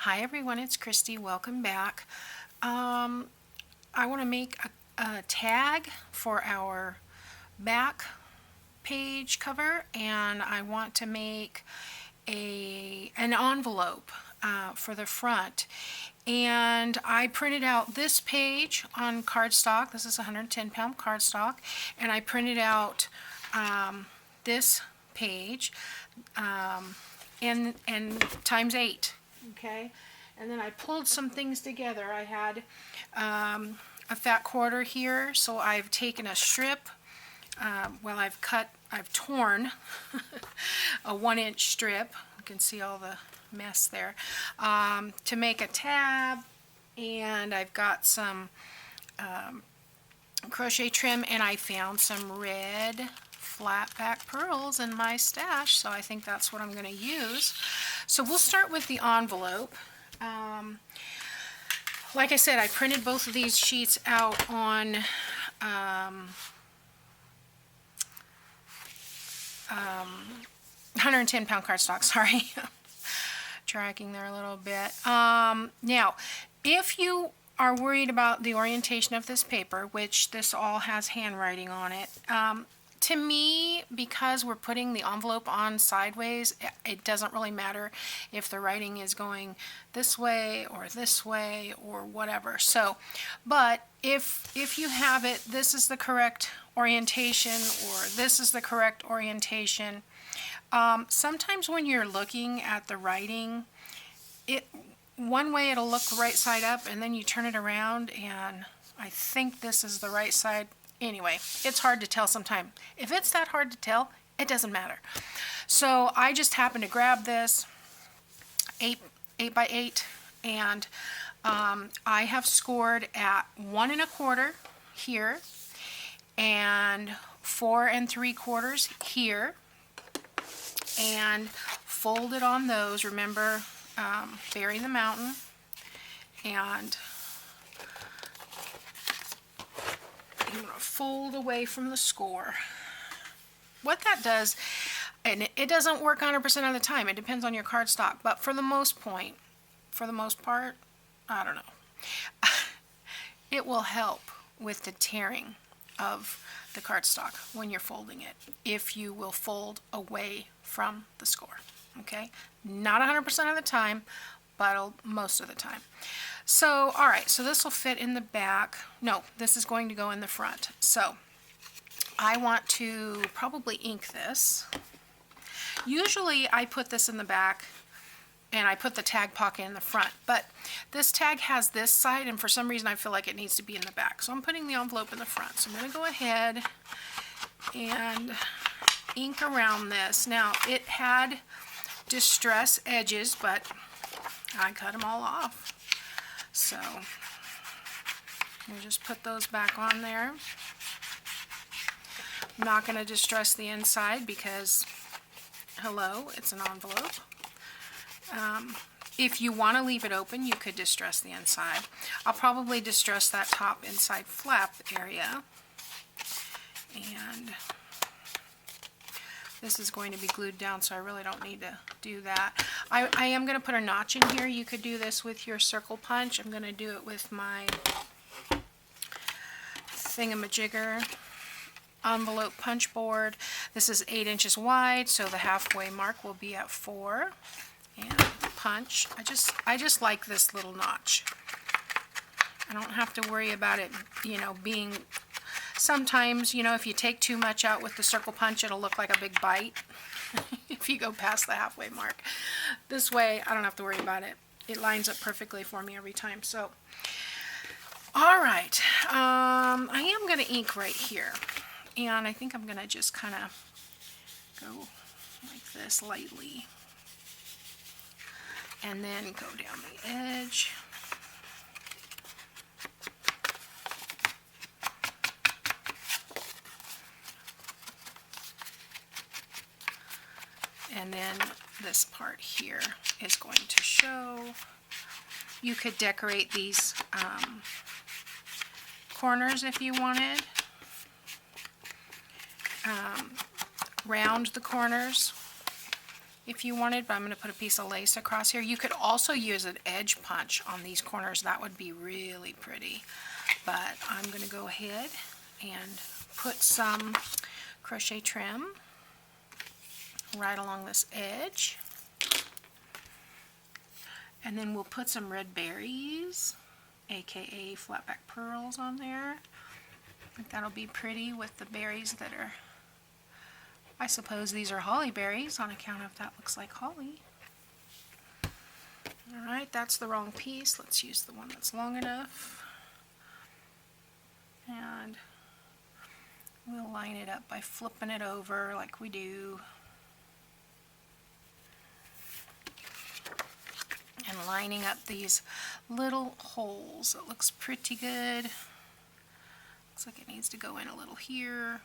Hi everyone, it's Kristi. Welcome back. I want to make a tag for our back page cover, and I want to make an envelope for the front. And I printed out this page on cardstock. This is 110-pound cardstock, and I printed out this page and times 8. Okay, and then I pulled some things together. I had a fat quarter here, so I've taken a strip. I've torn a 1-inch strip. You can see all the mess there, to make a tab, and I've got some crochet trim, and I found some red flat back pearls in my stash, so I think that's what I'm going to use. So we'll start with the envelope. Like I said, I printed both of these sheets out on 110-pound cardstock, sorry. Tracking there a little bit. Now, if you are worried about the orientation of this paper, which this all has handwriting on it, to me, because we're putting the envelope on sideways, it doesn't really matter if the writing is going this way or whatever. So, but if you have it, this is the correct orientation or this is the correct orientation. Sometimes when you're looking at the writing, one way it'll look right side up, and then you turn it around and I think this is the right side. Anyway, it's hard to tell sometimes. If it's that hard to tell, it doesn't matter. So I just happened to grab this 8 by 8, and I have scored at 1 1/4 here and 4 3/4 here, and folded on those. Remember, bury the mountain, and I'm going to fold away from the score. What that does, and it doesn't work 100% of the time, it depends on your cardstock, but for the most part, I don't know, it will help with the tearing of the cardstock when you're folding it, if you will fold away from the score. Okay, not 100% of the time, but most of the time. So, all right, so this will fit in the back. No, this is going to go in the front. So, I want to probably ink this. Usually, I put this in the back, and I put the tag pocket in the front. But this tag has this side, and for some reason, I feel like it needs to be in the back. So, I'm putting the envelope in the front. So, I'm going to go ahead and ink around this. Now, it had distress edges, but I cut them all off. So we'll just put those back on there. I'm not going to distress the inside because, hello, it's an envelope. If you want to leave it open, you could distress the inside. I'll probably distress that top inside flap area. And this is going to be glued down, so I really don't need to do that. I am going to put a notch in here. You could do this with your circle punch. I'm going to do it with my thingamajigger envelope punch board. This is 8 inches wide, so the halfway mark will be at 4. And punch. I just like this little notch. I don't have to worry about it, being... Sometimes, if you take too much out with the circle punch, it'll look like a big bite if you go past the halfway mark. This way, I don't have to worry about it. It lines up perfectly for me every time. So, all right. I am going to ink right here. And I think I'm going to just kind of go like this lightly. And then go down the edge. And then this part here is going to show. You could decorate these corners if you wanted. Round the corners if you wanted, but I'm going to put a piece of lace across here. You could also use an edge punch on these corners. That would be really pretty. But I'm going to go ahead and put some crochet trim right along this edge. And then we'll put some red berries, aka flatback pearls, on there. I think that'll be pretty with the berries that are, I suppose these are holly berries on account of that looks like holly. Alright, that's the wrong piece. Let's use the one that's long enough. And we'll line it up by flipping it over like we do. And lining up these little holes. It looks pretty good. Looks like it needs to go in a little here.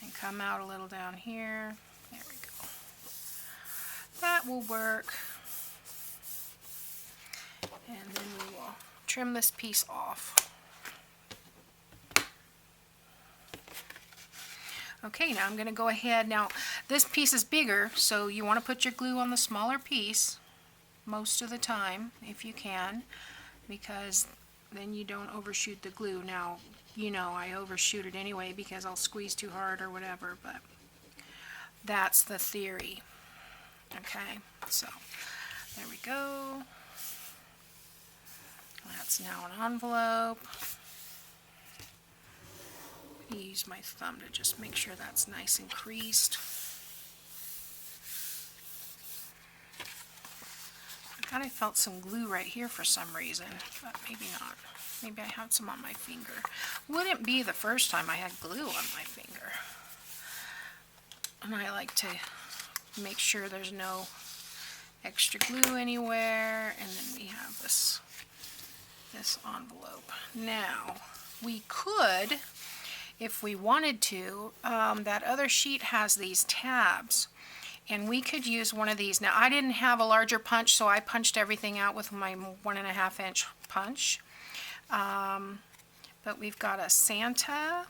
And come out a little down here. There we go. That will work. And then we will trim this piece off. Okay, now I'm going to go ahead. Now, this piece is bigger, so you want to put your glue on the smaller piece most of the time, if you can, because then you don't overshoot the glue. Now, you know I overshoot it anyway because I'll squeeze too hard or whatever, but that's the theory. Okay, so there we go. That's now an envelope. Use my thumb to just make sure that's nice and creased. I thought I felt some glue right here for some reason, but maybe not. Maybe I had some on my finger. Wouldn't be the first time I had glue on my finger. And I like to make sure there's no extra glue anywhere. And then we have this envelope. Now, we could, if we wanted to, that other sheet has these tabs, and we could use one of these. Now, I didn't have a larger punch, so I punched everything out with my 1.5 inch punch. But we've got a Santa,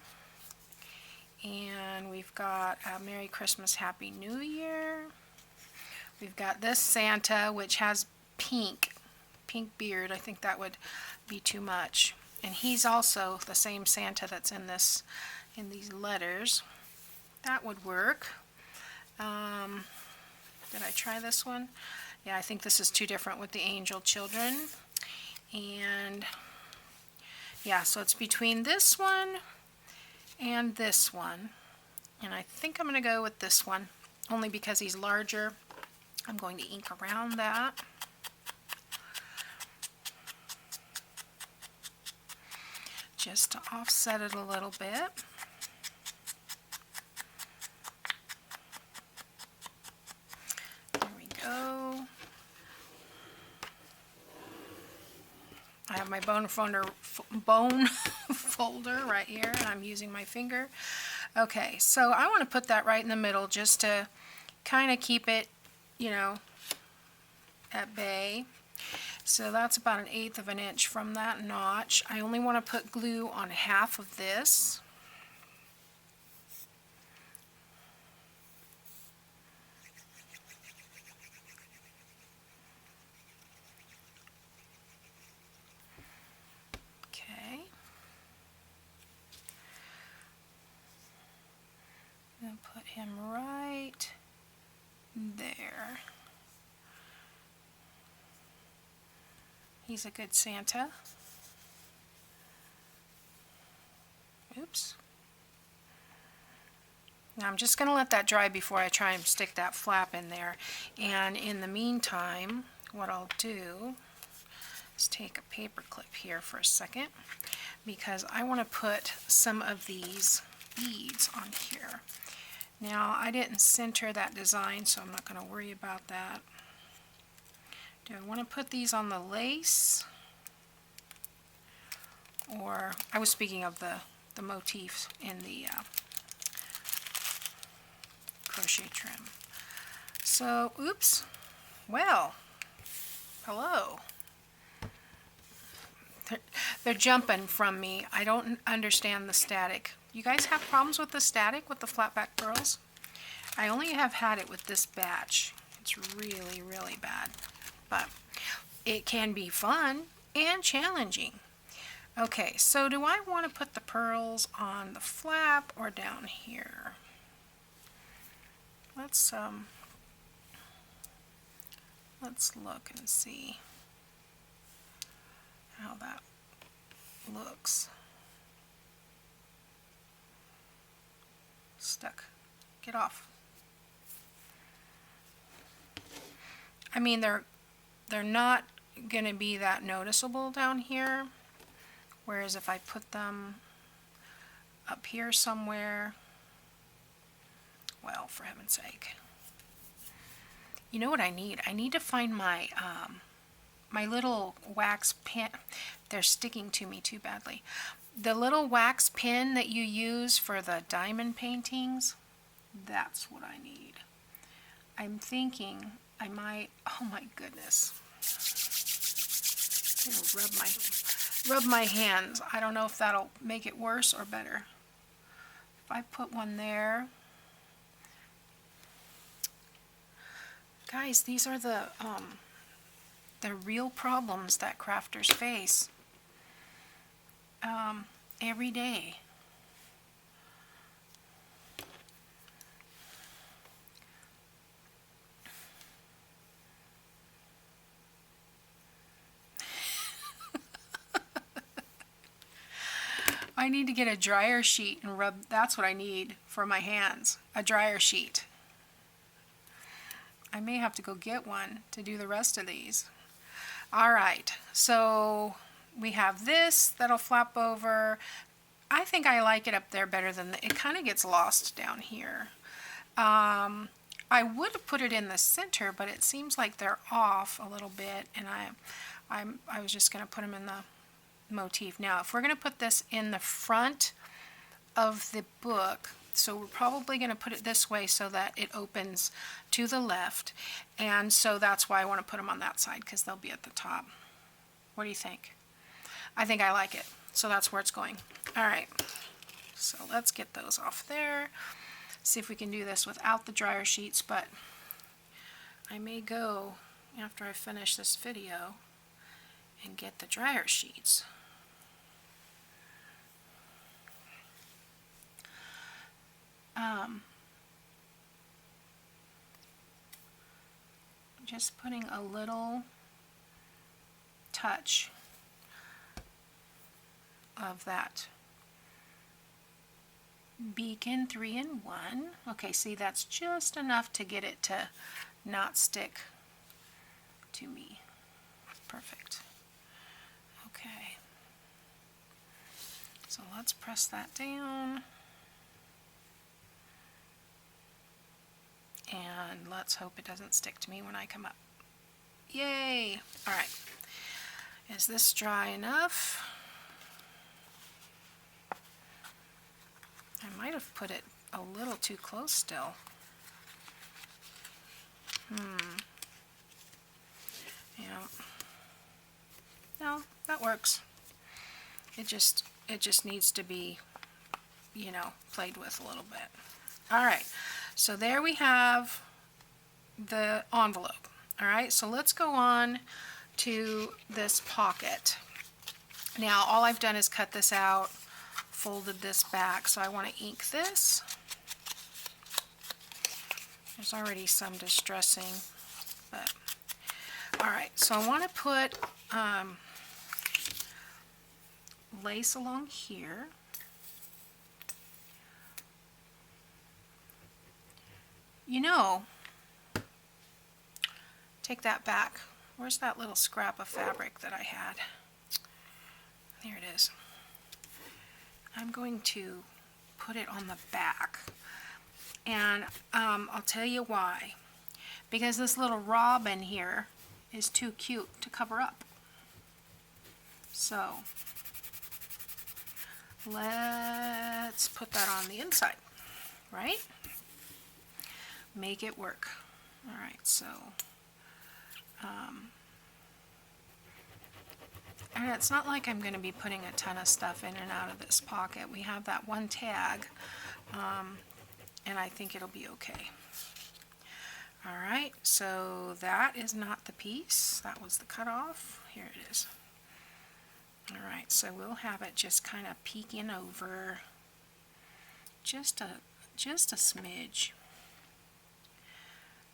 and we've got a Merry Christmas, Happy New Year. We've got this Santa, which has pink beard. I think that would be too much. And he's also the same Santa that's in these letters. That would work. Did I try this one? Yeah, I think this is too different with the angel children. And yeah, so it's between this one and this one. And I think I'm going to go with this one, only because he's larger. I'm going to ink around that. Just to offset it a little bit. There we go. I have my bone folder right here, and I'm using my finger. Okay, so I want to put that right in the middle just to kind of keep it, you know, at bay. So that's about 1/8 of an inch from that notch. I only want to put glue on half of this. Okay. And put him right there. He's a good Santa. Oops. Now I'm just going to let that dry before I try and stick that flap in there. And in the meantime, what I'll do is take a paper clip here for a second, because I want to put some of these beads on here. Now, I didn't center that design, so I'm not going to worry about that. Do I want to put these on the lace? Or, I was speaking of the motifs in the crochet trim. So, oops. Well, hello. They're jumping from me. I don't understand the static You guys have problems with the static with the flat back pearls? I only have had it with this batch. It's really, really bad. But it can be fun and challenging. Okay, so do I want to put the pearls on the flap or down here? Let's look and see how that looks. Stuck. Get off. I mean, they're not going to be that noticeable down here, whereas if I put them up here somewhere, well, for heaven's sake. You know what I need? I need to find my my little wax pin. They're sticking to me too badly. The little wax pin that you use for the diamond paintings, that's what I need. I'm thinking I might, oh my goodness. Rub my hands. I don't know if that'll make it worse or better. If I put one there. Guys, these are the real problems that crafters face every day. I need to get a dryer sheet and rub, that's what I need for my hands, a dryer sheet. I may have to go get one to do the rest of these. Alright, so we have this that'll flap over. I think I like it up there better than it kind of gets lost down here. I would have put it in the center, but it seems like they're off a little bit, and I was just going to put them in the motif. Now, if we're going to put this in the front of the book, so we're probably going to put it this way so that it opens to the left, and so that's why I want to put them on that side, because they'll be at the top. What do you think? I think I like it, so that's where it's going. Alright, so let's get those off there. See if we can do this without the dryer sheets, but I may go after I finish this video and get the dryer sheets. Just putting a little touch of that beacon 3-in-1. Okay, see, that's just enough to get it to not stick to me. Perfect. Okay. So let's press that down. And let's hope it doesn't stick to me when I come up. Yay! Alright. Is this dry enough? I might have put it a little too close still. Yeah. No, that works. It just needs to be, you know, played with a little bit. Alright. So there we have the envelope. Alright, so let's go on to this pocket. Now all I've done is cut this out, folded this back, so I want to ink this. There's already some distressing, but alright, so I want to put lace along here. You know, take that back. Where's that little scrap of fabric that I had? There it is. I'm going to put it on the back. And I'll tell you why. Because this little robin here is too cute to cover up. So, let's put that on the inside, right? Make it work. Alright, so And it's not like I'm going to be putting a ton of stuff in and out of this pocket. We have that one tag, and I think it'll be okay. Alright, so that is not the piece. That was the cutoff. Here it is. Alright, so we'll have it just kind of peeking over just a smidge.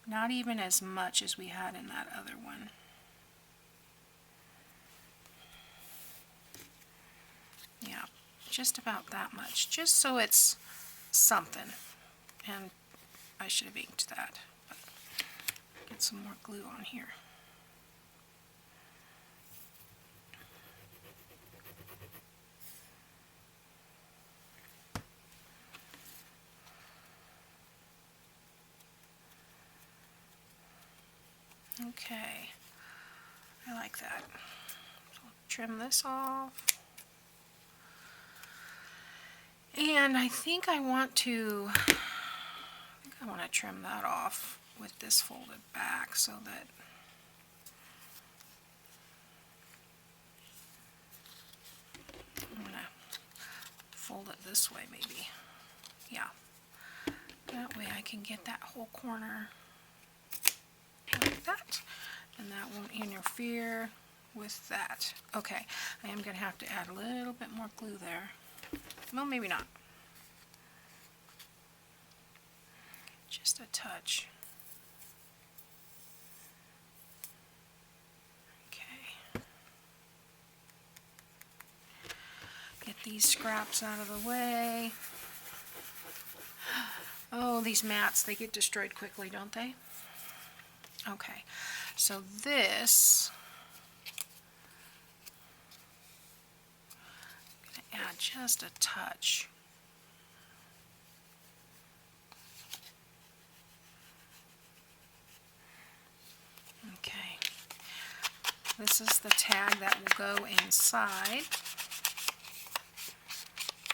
Not even as much as we had in that other one. Yeah, just about that much, just so it's something. And I should have inked that, but get some more glue on here. Okay, I like that. So I'll trim this off. And I think I want to trim that off with this folded back so that I'm going to fold it this way maybe. Yeah. That way I can get that whole corner like that, and that won't interfere with that. Okay, I am going to have to add a little bit more glue there. Well, maybe not. Just a touch. Okay. Get these scraps out of the way. Oh, these mats, they get destroyed quickly, don't they? Okay, so this, I'm going to add just a touch. Okay, this is the tag that will go inside,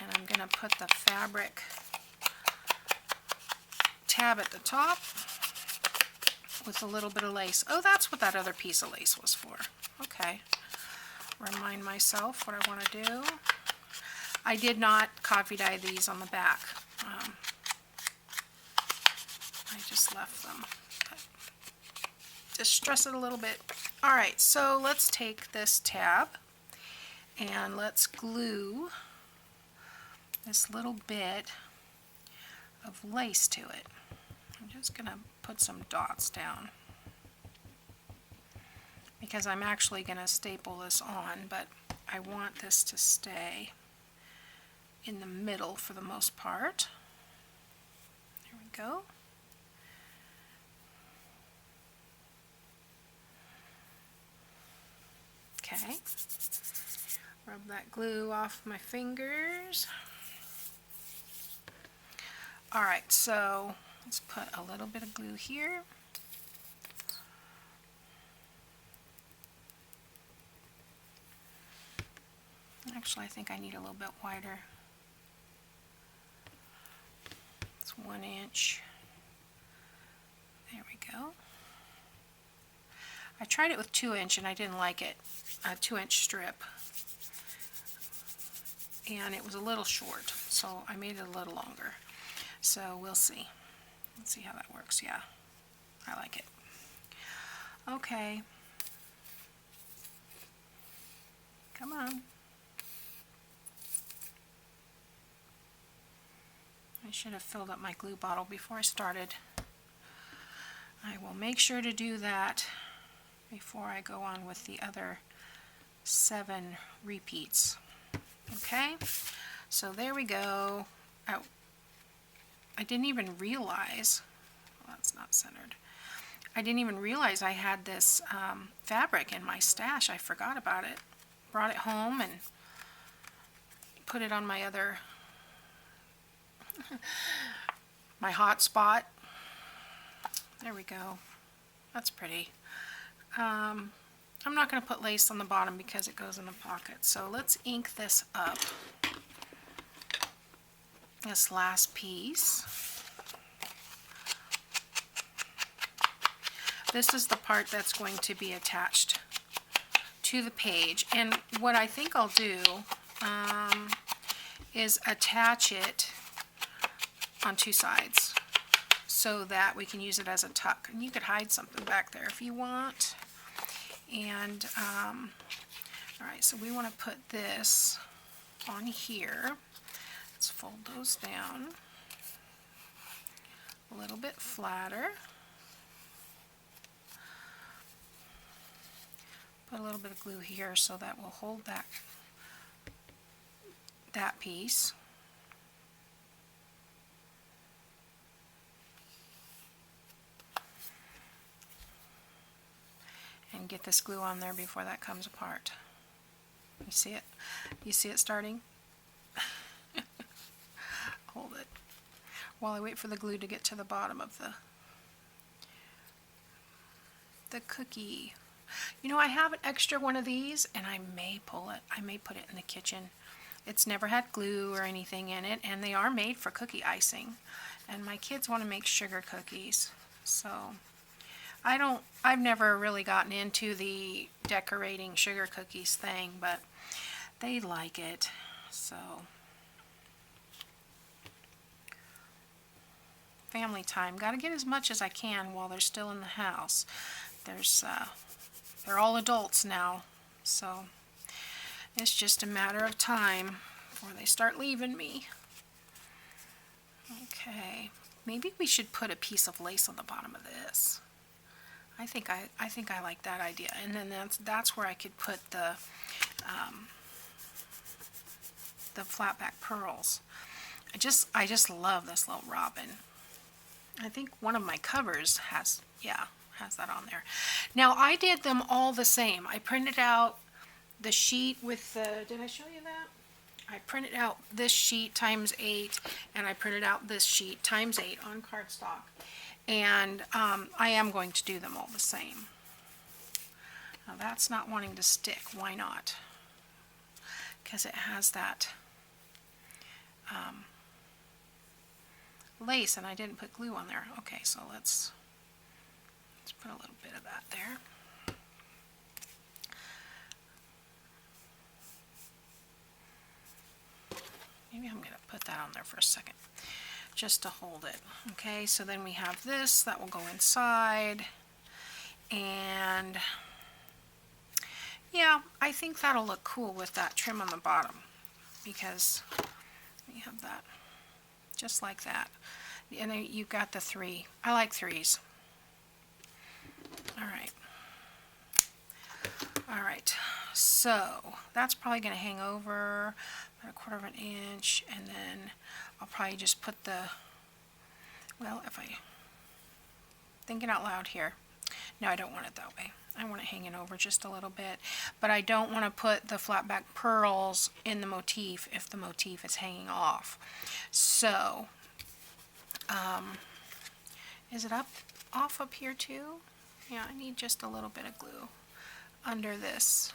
and I'm going to put the fabric tab at the top with a little bit of lace. Oh, that's what that other piece of lace was for. Okay. Remind myself what I want to do. I did not coffee dye these on the back. I just left them. But just stress it a little bit. Alright, so let's take this tab and let's glue this little bit of lace to it. I'm just going to put some dots down because I'm actually going to staple this on, but I want this to stay in the middle for the most part. There we go. Okay. Rub that glue off my fingers. Alright, so let's put a little bit of glue here. Actually, I think I need a little bit wider. It's 1 inch. There we go. I tried it with 2-inch and I didn't like it. A 2-inch strip. And it was a little short, so I made it a little longer. So we'll see. Let's see how that works. Yeah, I like it. Okay. Come on. I should have filled up my glue bottle before I started. I will make sure to do that before I go on with the other 7 repeats. Okay, so there we go. Oh, I didn't even realize, well, that's not centered. I didn't even realize I had this fabric in my stash. I forgot about it. Brought it home and put it on my other, my hot spot. There we go. That's pretty. I'm not going to put lace on the bottom because it goes in the pocket. So let's ink this up. This last piece. This is the part that's going to be attached to the page. And what I think I'll do is attach it on two sides so that we can use it as a tuck. And you could hide something back there if you want. And all right, so we want to put this on here. Let's fold those down a little bit flatter. Put a little bit of glue here so that will hold that piece. And get this glue on there before that comes apart. You see it? You see it starting? Hold it while I wait for the glue to get to the bottom of the cookie. You know, I have an extra one of these, and I may pull it. I may put it in the kitchen. It's never had glue or anything in it, and they are made for cookie icing. And my kids want to make sugar cookies, so I've never really gotten into the decorating sugar cookies thing, but they like it, so. Family time. Got to get as much as I can while they're still in the house. They're all adults now, so it's just a matter of time before they start leaving me. Okay, maybe we should put a piece of lace on the bottom of this. I think I like that idea, and then that's where I could put the flat back pearls. I just love this little robin. I think one of my covers has that on there. Now I did them all the same. I printed out the sheet with the, did I show you that? I printed out this sheet ×8, and I printed out this sheet ×8 on cardstock. And I am going to do them all the same. Now that's not wanting to stick. Why not? Because it has that lace, and I didn't put glue on there. Okay, so let's put a little bit of that there. Maybe I'm going to put that on there for a second, just to hold it. Okay, so then we have this that will go inside, and yeah, I think that'll look cool with that trim on the bottom, because we have that just like that. And then you've got the 3. I like 3s. All right, so that's probably going to hang over about 1/4 of an inch, and then I'll probably just put if I thinking out loud here. No, I don't want it that way. I want it hanging over just a little bit, but I don't want to put the flat back pearls in the motif if the motif is hanging off. So, is it off up here too? Yeah, I need just a little bit of glue under this.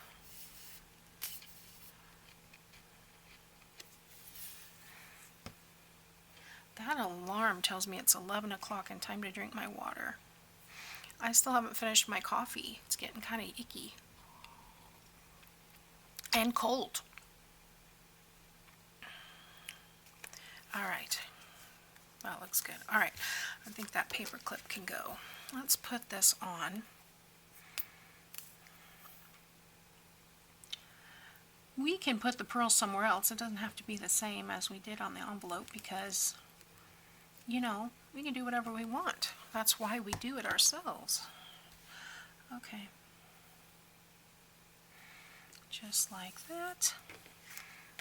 That alarm tells me it's 11 o'clock and time to drink my water. I still haven't finished my coffee. It's getting kind of icky. And cold. Alright. That looks good. Alright. I think that paper clip can go. Let's put this on. We can put the pearls somewhere else. It doesn't have to be the same as we did on the envelope, because, you know, we can do whatever we want. That's why we do it ourselves. Okay. Just like that.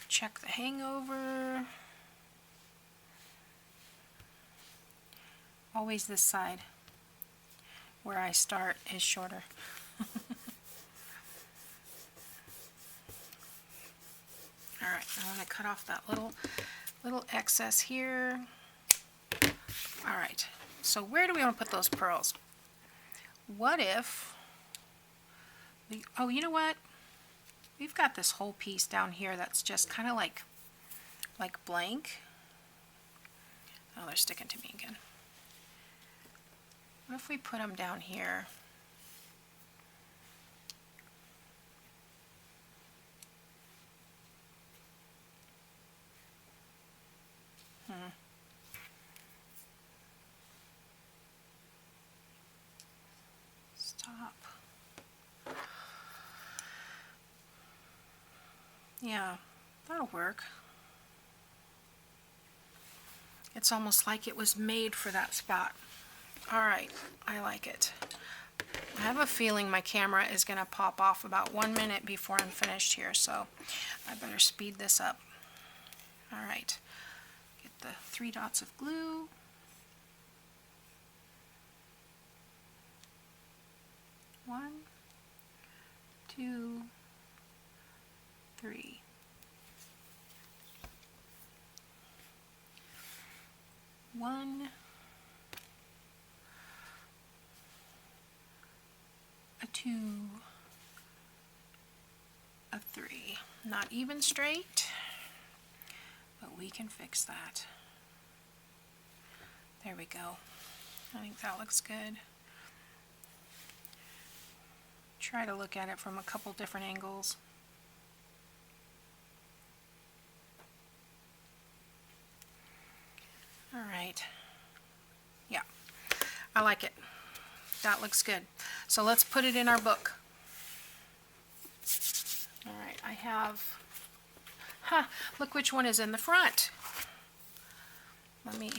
Check the hangover. Always this side where I start is shorter. Alright, I want to cut off that little excess here. Alright, so where do we want to put those pearls? What if oh, you know what? We've got this whole piece down here that's just kind of like blank. Oh, they're sticking to me again. What if we put them down here? Yeah, that'll work. It's almost like it was made for that spot. All right, I like it. I have a feeling my camera is going to pop off about 1 minute before I'm finished here, so I better speed this up. All right, get the 3 dots of glue. One, two, three. One, a two, a three. Not even straight, but we can fix that. There we go. I think that looks good. Try to look at it from a couple different angles. All right. Yeah, I like it. That looks good. So let's put it in our book. All right, I have, look which one is in the front. Let me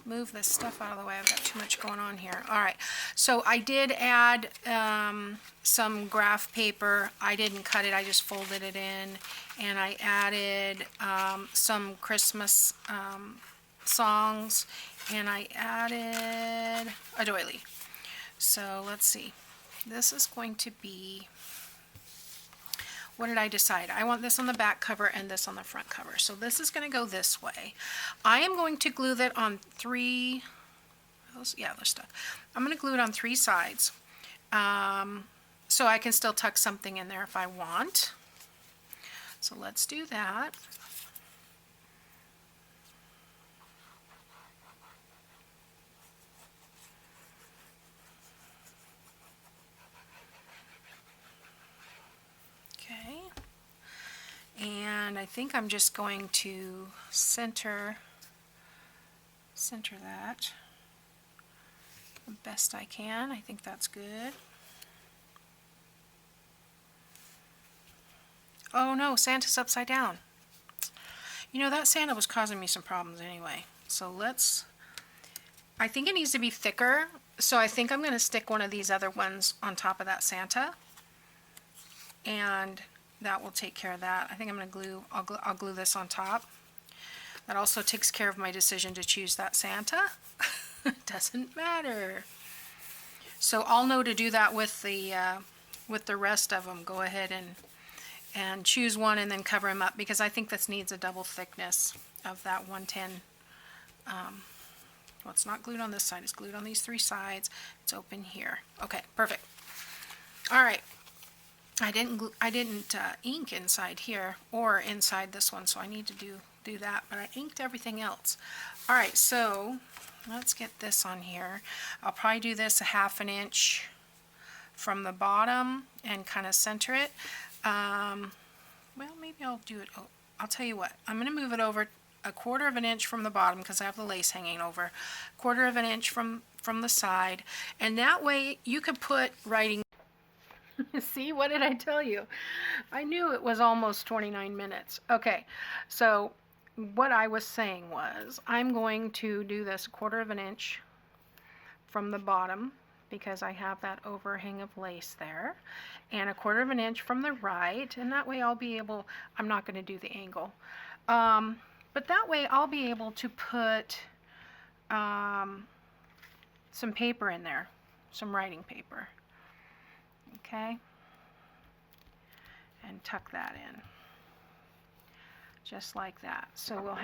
move this stuff out of the way. I've got too much going on here. All right, so I did add some graph paper. I didn't cut it, I just folded it in, and I added some Christmas songs, and I added a doily. So let's see. This is going to be, what did I decide? I want this on the back cover and this on the front cover. So this is going to go this way. I am going to glue that on 3, yeah, they're stuck. I'm going to glue it on 3 sides. So I can still tuck something in there if I want. So let's do that. Okay. And I think I'm just going to center that the best I can. I think that's good. Oh no, Santa's upside down. You know, that Santa was causing me some problems anyway. So I think it needs to be thicker. So I think I'm going to stick one of these other ones on top of that Santa. And that will take care of that. I think I'm going to I'll glue this on top. That also takes care of my decision to choose that Santa. It doesn't matter. So I'll know to do that with the rest of them. Go ahead and choose one and then cover them up, because I think this needs a double thickness of that 110. Well, it's not glued on this side, it's glued on these 3 sides. It's open here. Okay, perfect. All right. I didn't ink inside here or inside this one, so I need to do that, but I inked everything else. All right, so let's get this on here. I'll probably do this a 1/2 inch from the bottom and kind of center it. Well, maybe I'll do it. Oh, I'll tell you what. I'm going to move it over a 1/4 inch from the bottom because I have the lace hanging over. 1/4 inch from the side, and that way you could put writing. See, what did I tell you? I knew it was almost 29 minutes. Okay, so what I was saying was I'm going to do this 1/4 inch from the bottom because I have that overhang of lace there, and a 1/4 inch from the right, and that way I'll be able, I'm not going to do the angle, but that way I'll be able to put some paper in there, some writing paper. Okay, and tuck that in just like that. So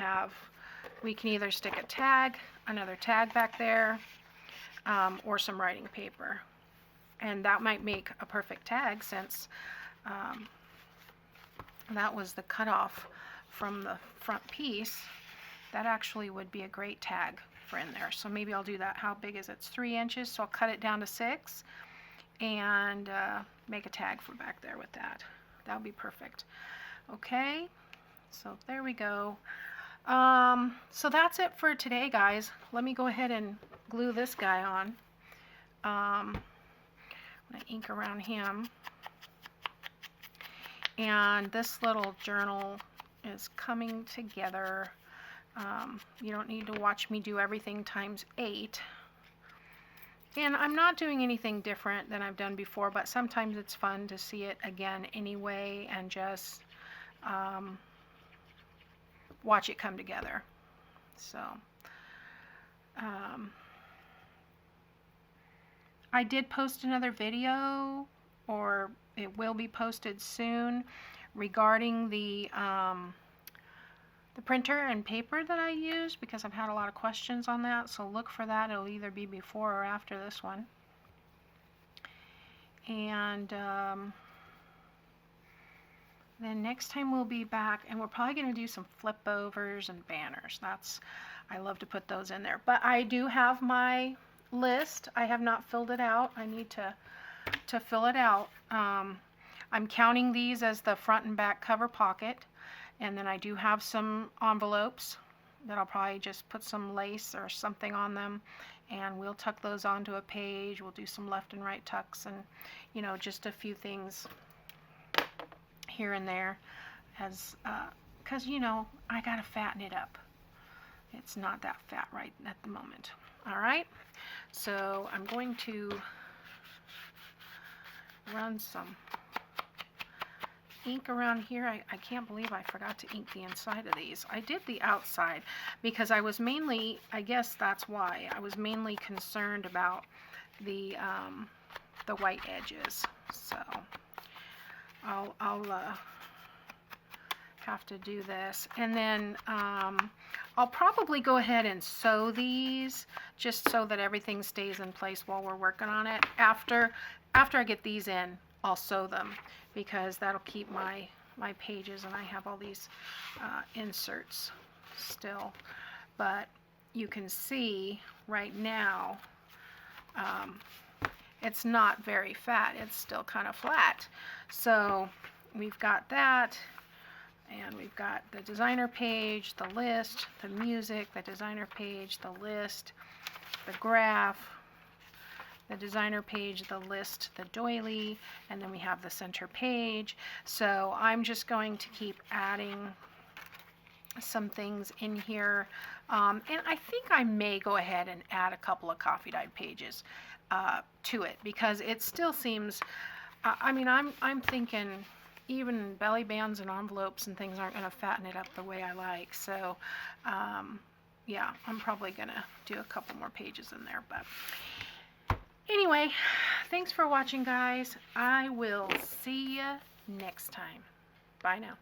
we can either stick a tag, another tag back there, or some writing paper, and that might make a perfect tag since that was the cutoff from the front piece. That actually would be a great tag for in there. So maybe I'll do that. How big is it? It's 3 inches, so I'll cut it down to 6 and make a tag for back there with that. That would be perfect. Okay, so there we go. So that's it for today, guys. Let me go ahead and glue this guy on. I'm going to ink around him. And this little journal is coming together. You don't need to watch me do everything times 8. And I'm not doing anything different than I've done before, but sometimes it's fun to see it again anyway and just watch it come together. So I did post another video, or it will be posted soon, regarding the printer and paper that I use, because I've had a lot of questions on that, so look for that. It'll either be before or after this one. And then next time we'll be back, and we're probably going to do some flip overs and banners. I love to put those in there. But I do have my list. I have not filled it out. I need to fill it out. I'm counting these as the front and back cover pocket. And then I do have some envelopes that I'll probably just put some lace or something on them, and we'll tuck those onto a page. We'll do some left and right tucks, and you know, just a few things here and there, as because you know, I gotta fatten it up. It's not that fat right at the moment. All right, so I'm going to run some ink around here. I can't believe I forgot to ink the inside of these. I did the outside because I was mainly, I guess that's why, I was mainly concerned about the white edges. So I'll have to do this, and then I'll probably go ahead and sew these just so that everything stays in place while we're working on it. After I get these in, I'll sew them, because that'll keep my pages, and I have all these inserts still. But you can see right now it's not very fat. It's still kind of flat. So we've got that, and we've got the designer page, the list, the music, the designer page, the list, the graph, the designer page, the list, the doily, and then we have the center page. So I'm just going to keep adding some things in here, and I think I may go ahead and add a couple of coffee dyed pages to it, because it still seems, I mean, I'm thinking even belly bands and envelopes and things aren't going to fatten it up the way I like. So yeah, I'm probably gonna do a couple more pages in there. But anyway, thanks for watching, guys. I will see you next time. Bye now.